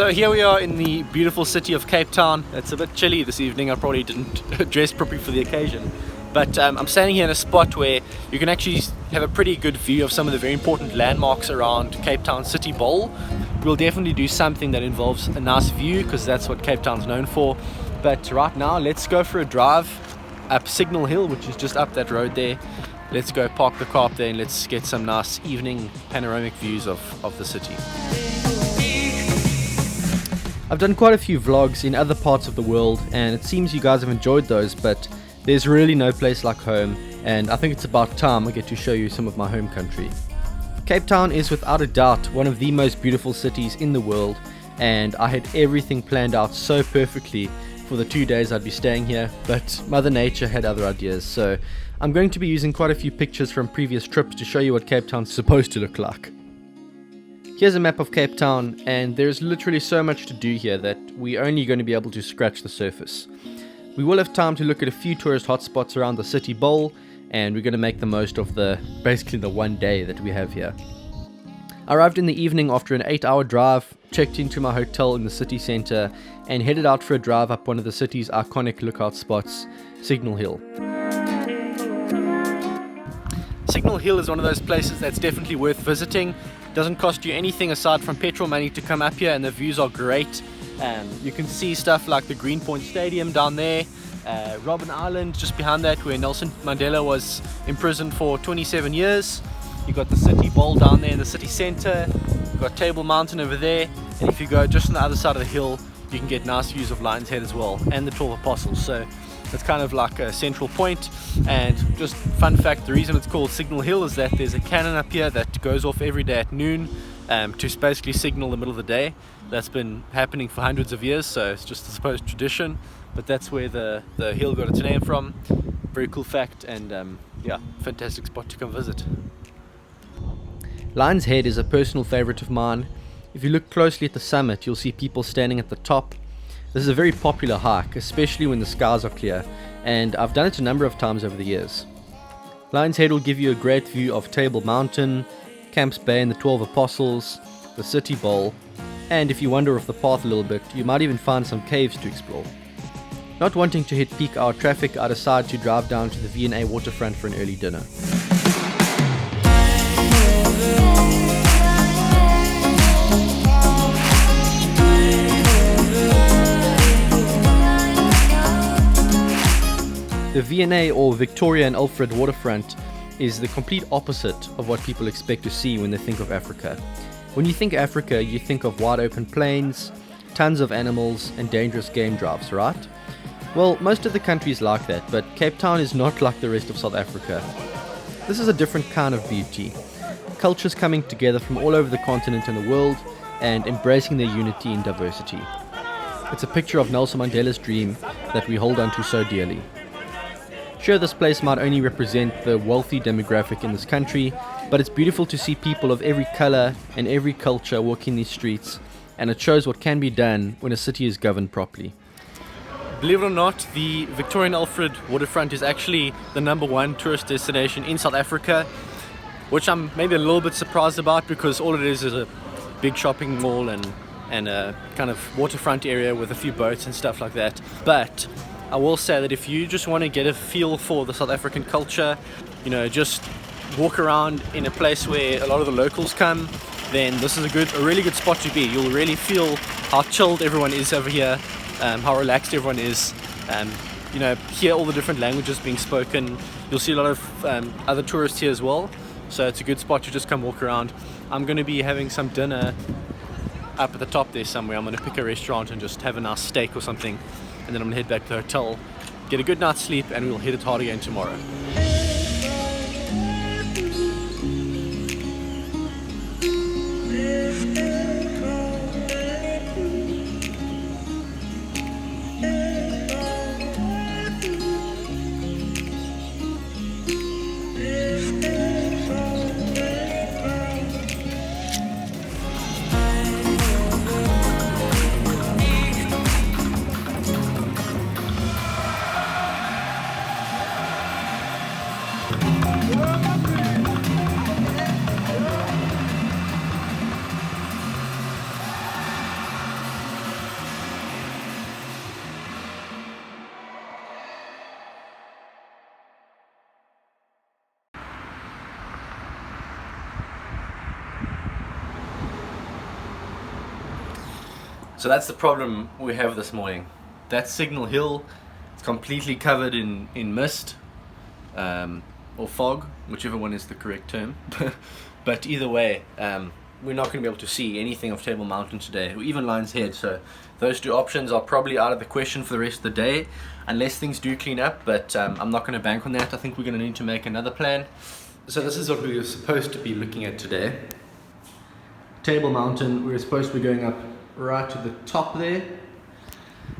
So here we are in the beautiful city of Cape Town. It's a bit chilly this evening. I probably didn't dress properly for the occasion. But I'm standing here in a spot where you can actually have a pretty good view of some of the very important landmarks around Cape Town City Bowl. We'll definitely do something that involves a nice view because that's what Cape Town's known for. But right now, let's go for a drive up Signal Hill, which is just up that road there. Let's go park the car up there and let's get some nice evening panoramic views of the city. I've done quite a few vlogs in other parts of the world and it seems you guys have enjoyed those, but there's really no place like home, and I think it's about time I get to show you some of my home country. Cape Town is without a doubt one of the most beautiful cities in the world, and I had everything planned out so perfectly for the 2 days I'd be staying here, but Mother Nature had other ideas, so I'm going to be using quite a few pictures from previous trips to show you what Cape Town's supposed to look like. Here's a map of Cape Town, and there's literally so much to do here that we're only going to be able to scratch the surface. We will have time to look at a few tourist hotspots around the city bowl, and we're going to make the most of basically the 1 day that we have here. I arrived in the evening after an 8-hour drive, checked into my hotel in the city centre, and headed out for a drive up one of the city's iconic lookout spots, Signal Hill. Signal Hill is one of those places that's definitely worth visiting. Doesn't cost you anything aside from petrol money to come up here, and the views are great. You can see stuff like the Greenpoint Stadium down there, Robben Island just behind that where Nelson Mandela was imprisoned for 27 years. You've got the city bowl down there in the city centre, you've got Table Mountain over there, and if you go just on the other side of the hill you can get nice views of Lion's Head as well, and the 12 Apostles. So it's kind of like a central point. And just fun fact, the reason it's called Signal Hill is that there's a cannon up here that goes off every day at noon to basically signal the middle of the day. That's been happening for hundreds of years, so it's just a supposed tradition, but that's where the hill got its name from. Very cool fact, and yeah, fantastic spot to come visit. Lion's Head is a personal favorite of mine. If you look closely at the summit, you'll see people standing at the top. This is a very popular hike, especially when the skies are clear, and I've done it a number of times over the years. Lion's Head will give you a great view of Table Mountain, Camps Bay and the 12 Apostles, the City Bowl, and if you wander off the path a little bit, you might even find some caves to explore. Not wanting to hit peak hour traffic, I decided to drive down to the V&A Waterfront for an early dinner. The V&A, or Victoria and Alfred Waterfront, is the complete opposite of what people expect to see when they think of Africa. When you think Africa, you think of wide open plains, tons of animals and dangerous game drives, right? Well, most of the country is like that, but Cape Town is not like the rest of South Africa. This is a different kind of beauty. Cultures coming together from all over the continent and the world and embracing their unity in diversity. It's a picture of Nelson Mandela's dream that we hold on to so dearly. Sure, this place might only represent the wealthy demographic in this country, but it's beautiful to see people of every color and every culture walking these streets, and it shows what can be done when a city is governed properly. Believe it or not, the Victoria and Alfred Waterfront is actually the #1 tourist destination in South Africa, which I'm maybe a little bit surprised about because all it is a big shopping mall and a kind of waterfront area with a few boats and stuff like that. But I will say that if you just want to get a feel for the South African culture, just walk around in a place where a lot of the locals come, then this is a really good spot to be. You'll really feel how chilled everyone is over here, how relaxed everyone is, hear all the different languages being spoken. You'll see a lot of other tourists here as well, so it's a good spot to just come walk around. I'm going to be having some dinner up at the top there somewhere. I'm going to pick a restaurant and just have a nice steak or something, and then I'm going to head back to the hotel, get a good night's sleep, and we'll hit it hard again tomorrow. So that's the problem we have this morning. That Signal Hill is completely covered in mist, or fog, whichever one is the correct term. But either way, we're not going to be able to see anything of Table Mountain today, or even Lion's Head. So those two options are probably out of the question for the rest of the day, unless things do clean up. But I'm not going to bank on that. I think we're going to need to make another plan. So this is what we were supposed to be looking at today. Table Mountain, we were supposed to be going up right to the top there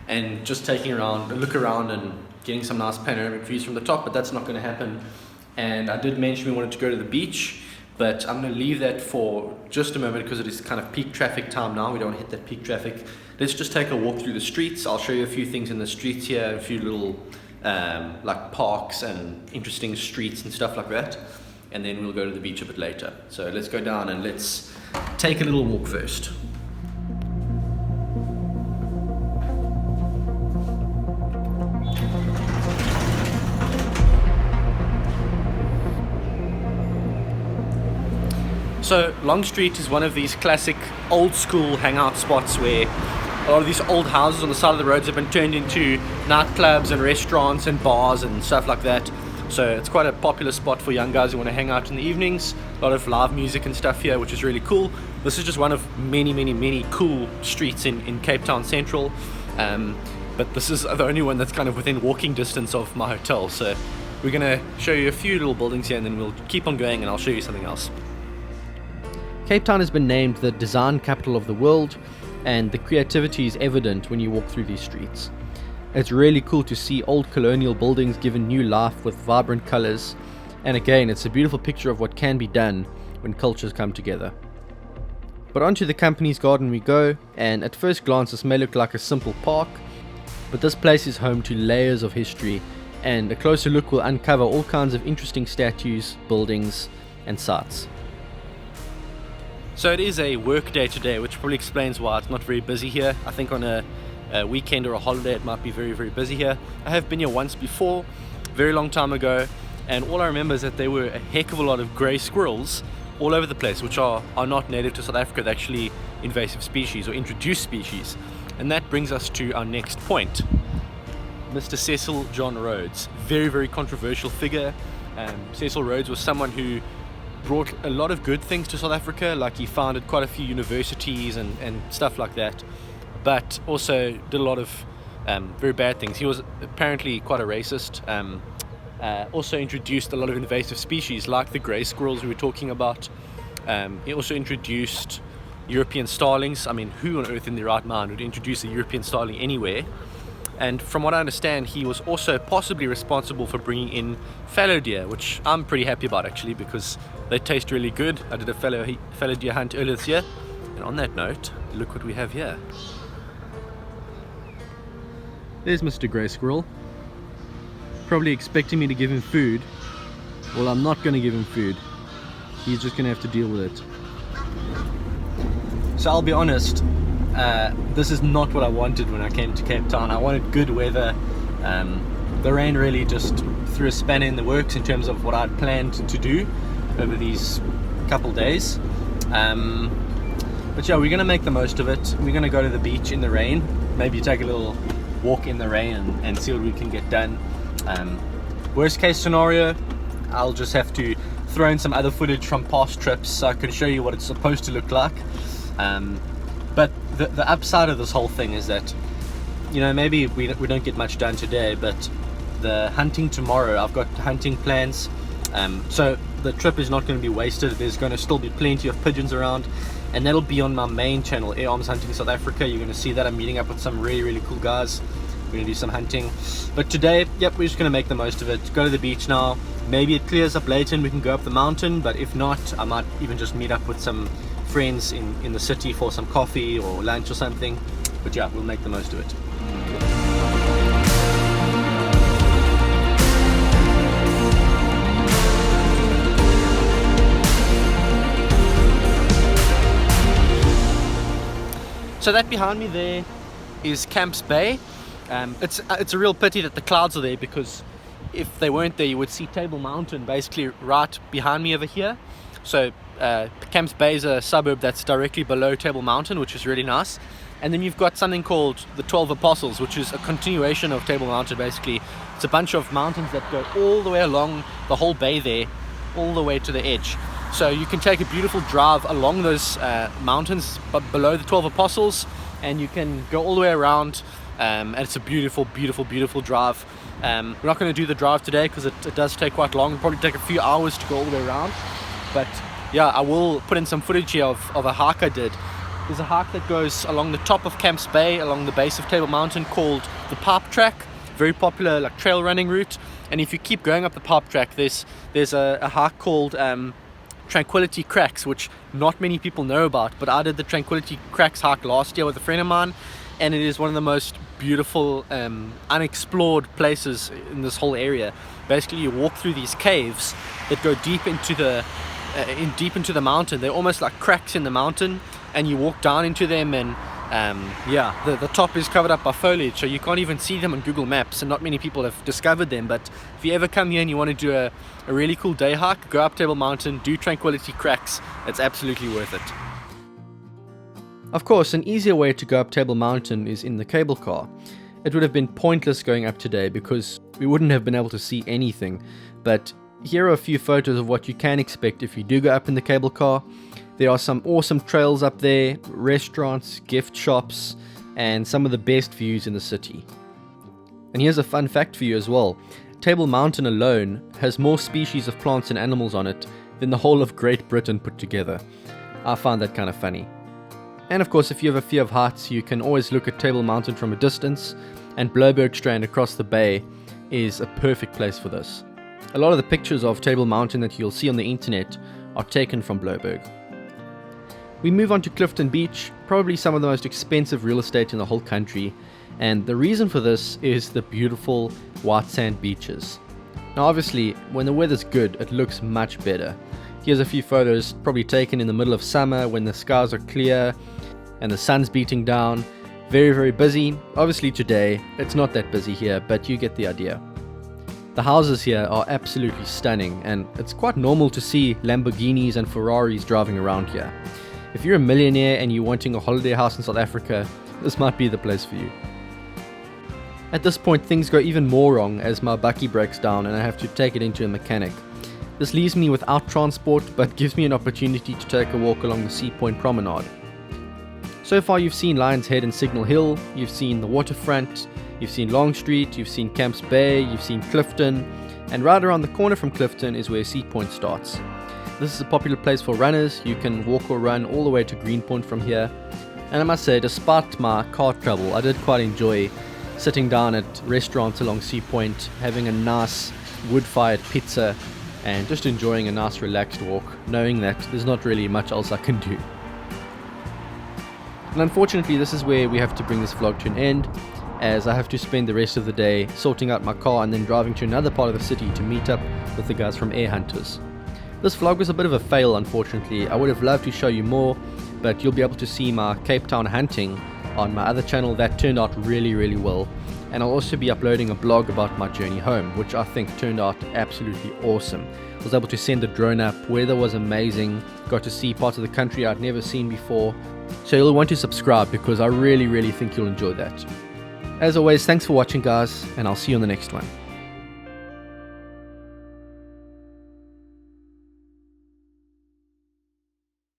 and just taking a look around and getting some nice panoramic views from the top, but that's not going to happen. And I did mention we wanted to go to the beach, but I'm going to leave that for just a moment because it is kind of peak traffic time now. We don't want to hit that peak traffic. Let's just take a walk through the streets. I'll show you a few things in the streets here, a few little like parks and interesting streets and stuff like that, and then we'll go to the beach a bit later. So let's go down and let's take a little walk first. So Long Street is one of these classic old school hangout spots where a lot of these old houses on the side of the roads have been turned into nightclubs and restaurants and bars and stuff like that. So it's quite a popular spot for young guys who want to hang out in the evenings. A lot of live music and stuff here, which is really cool. This is just one of many cool streets in Cape Town Central. But this is the only one that's kind of within walking distance of my hotel. So we're going to show you a few little buildings here and then we'll keep on going and I'll show you something else. Cape Town has been named the design capital of the world, and the creativity is evident when you walk through these streets. It's really cool to see old colonial buildings given new life with vibrant colors, and again, it's a beautiful picture of what can be done when cultures come together. But onto the company's garden we go, and at first glance this may look like a simple park, but this place is home to layers of history, and a closer look will uncover all kinds of interesting statues, buildings, and sites. So it is a work day today, which probably explains why it's not very busy here. I think on a weekend or a holiday it might be very busy here. I have been here once before, very long time ago, and all I remember is that there were a heck of a lot of grey squirrels all over the place, which are not native to South Africa. They're actually invasive species or introduced species. And that brings us to our next point. Mr. Cecil John Rhodes, very controversial figure. Cecil Rhodes was someone who brought a lot of good things to South Africa, like he founded quite a few universities and stuff like that, but also did a lot of very bad things. He was apparently quite a racist, also introduced a lot of invasive species like the grey squirrels we were talking about. He also introduced European starlings. I mean, who on earth in their right mind would introduce a European starling anywhere? And from what I understand, he was also possibly responsible for bringing in fallow deer, which I'm pretty happy about actually, because they taste really good. I did a fallow deer hunt earlier this year, and on that note, look what we have here. There's Mr. Grey Squirrel, probably expecting me to give him food. Well, I'm not going to give him food. He's just going to have to deal with it. So I'll be honest, this is not what I wanted when I came to Cape Town. I wanted good weather. The rain really just threw a spanner in the works in terms of what I'd planned to do over these couple days. But yeah, we're gonna make the most of it. We're gonna go to the beach in the rain, maybe take a little walk in the rain and see what we can get done. Worst case scenario, I'll just have to throw in some other footage from past trips so I can show you what it's supposed to look like. But the upside of this whole thing is that, you know, maybe we don't get much done today, but the hunting tomorrow, I've got hunting plans. So the trip is not going to be wasted. There's going to still be plenty of pigeons around, and that'll be on my main channel, Air Arms Hunting South Africa. You're going to see that I'm meeting up with some really cool guys. We're going to do some hunting. But today, yep, we're just going to make the most of it. Go to the beach now. Maybe it clears up later and we can go up the mountain, but if not, I might even just meet up with some friends in the city for some coffee or lunch or something. But yeah, we'll make the most of it. So that behind me there is Camps Bay. It's a real pity that the clouds are there, because if they weren't there you would see Table Mountain basically right behind me over here. So Camps Bay is a suburb that's directly below Table Mountain, which is really nice. And then you've got something called the 12 Apostles, which is a continuation of Table Mountain basically. It's a bunch of mountains that go all the way along the whole bay there, all the way to the edge. So you can take a beautiful drive along those mountains but below the 12 Apostles, and you can go all the way around, and it's a beautiful, beautiful, beautiful drive. We're not going to do the drive today because it does take quite long. It'll probably take a few hours to go all the way around. But yeah, I will put in some footage here of a hike I did. There's a hike that goes along the top of Camps Bay, along the base of Table Mountain, called the Pipe Track. Very popular like trail running route. And if you keep going up the Pipe Track, there's a hike called Tranquility Cracks, which not many people know about, but I did the Tranquility Cracks hike last year with a friend of mine, and it is one of the most beautiful unexplored places in this whole area. Basically, you walk through these caves that go deep into the mountain. They're almost like cracks in the mountain, and you walk down into them, and the top is covered up by foliage, so you can't even see them on Google Maps, and not many people have discovered them. But if you ever come here and you want to do a really cool day hike, go up Table Mountain, do Tranquility Cracks. It's absolutely worth it. Of course, an easier way to go up Table Mountain is in the cable car. It would have been pointless going up today because we wouldn't have been able to see anything, but here are a few photos of what you can expect if you do go up in the cable car. There are some awesome trails up there, restaurants, gift shops, and some of the best views in the city. And here's a fun fact for you as well. Table Mountain alone has more species of plants and animals on it than the whole of Great Britain put together. I find that kind of funny. And of course, if you have a fear of heights, you can always look at Table Mountain from a distance, and Blouberg Strand across the bay is a perfect place for this. A lot of the pictures of Table Mountain that you'll see on the internet are taken from Blouberg. We move on to Clifton Beach, probably some of the most expensive real estate in the whole country, and the reason for this is the beautiful white sand beaches. Now obviously, when the weather's good, it looks much better. Here's a few photos probably taken in the middle of summer when the skies are clear and the sun's beating down. Very, very busy. Obviously today, it's not that busy here, but you get the idea. The houses here are absolutely stunning, and it's quite normal to see Lamborghinis and Ferraris driving around here. If you're a millionaire and you're wanting a holiday house in South Africa, this might be the place for you. At this point, things go even more wrong as my bakkie breaks down and I have to take it into a mechanic. This leaves me without transport, but gives me an opportunity to take a walk along the Sea Point promenade. So far you've seen Lions Head and Signal Hill, you've seen the waterfront, you've seen Long Street, you've seen Camps Bay, you've seen Clifton, and right around the corner from Clifton is where Sea Point starts. This is a popular place for runners. You can walk or run all the way to Greenpoint from here. And I must say, despite my car trouble, I did quite enjoy sitting down at restaurants along Sea Point, having a nice wood-fired pizza, and just enjoying a nice relaxed walk, knowing that there's not really much else I can do. And unfortunately, this is where we have to bring this vlog to an end, as I have to spend the rest of the day sorting out my car and then driving to another part of the city to meet up with the guys from Air Hunters. This vlog was a bit of a fail, unfortunately. I would have loved to show you more, but you'll be able to see my Cape Town hunting on my other channel. That turned out really, really well. And I'll also be uploading a blog about my journey home, which I think turned out absolutely awesome. I was able to send the drone up, weather was amazing, got to see parts of the country I'd never seen before. So you'll want to subscribe because I really, really think you'll enjoy that. As always, thanks for watching guys, and I'll see you on the next one.